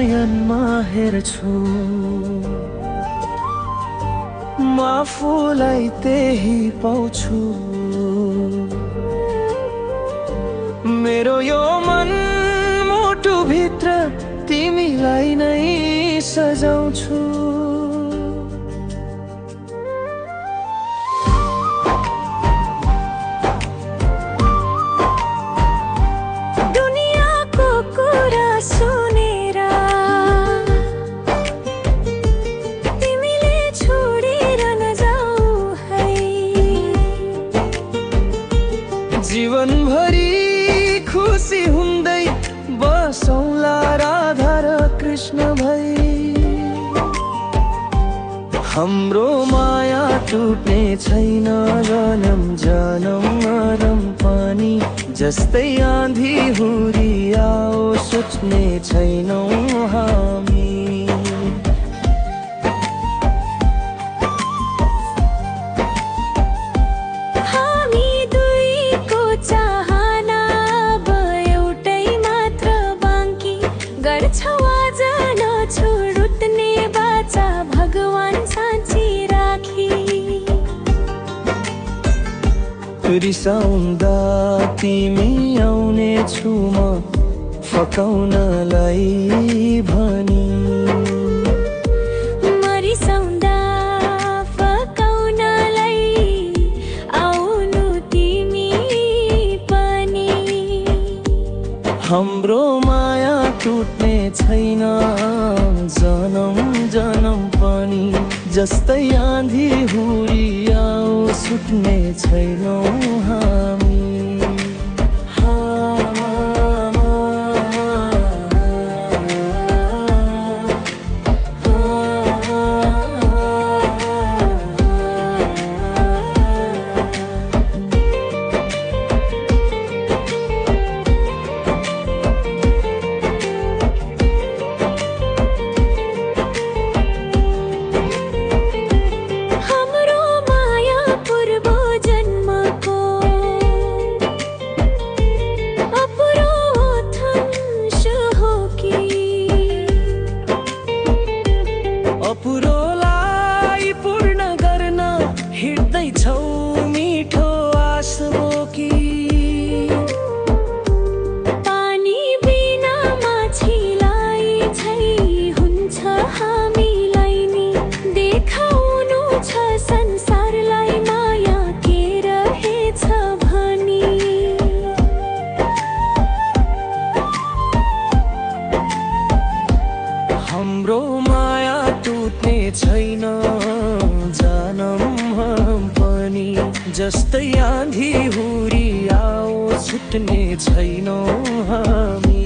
नयनमा हेर्छु म आफूलाई त्यही पाउँछु। मेरो यो मन मुटु भित्र तिमीलाई नै सजाउँछु। दुनियाँको कुरा सुनेर तिमीले छोडेर नजाऊ है। जीवनभरि खुसी हुँदै बसौँला राधा र कृष्ण भई। हाम्रो माया टुट्ने छैन जनम जनम मरम पनि। जस्तै आँधी हुरी आओ सोच्ने छैनौँ हामी। हामी दुईको चाहना अब एउटै मात्र बाँकी। गर्छौ आज नछोड उठ्ने बाचा भगवान साँची राखी। रिसाउँदा तिमी आउने छु म फकाउनलाई भनी। मरिसाउँदा फकाउनलाई आउनु तिमी पनि। हाम्रो माया टुट्ने छैन जनम जनम पनि। जस्तै आँधी हुरी आओ सुत्ने छैनौँ हामी। अपुरोलाई पूर्ण गर्न हिँड्दैछौ मिठो आस बोकी। पानी बिना माछीलाई झै हुन्छ हामीलाई नि। देखाउनु छ संसारलाई माया के रहेछ भनी। हाम्रो माया टुट्ने छैन जनम पनि। जस्तै आँधी हुरी आओ छुट्ने छैनौँ हामी।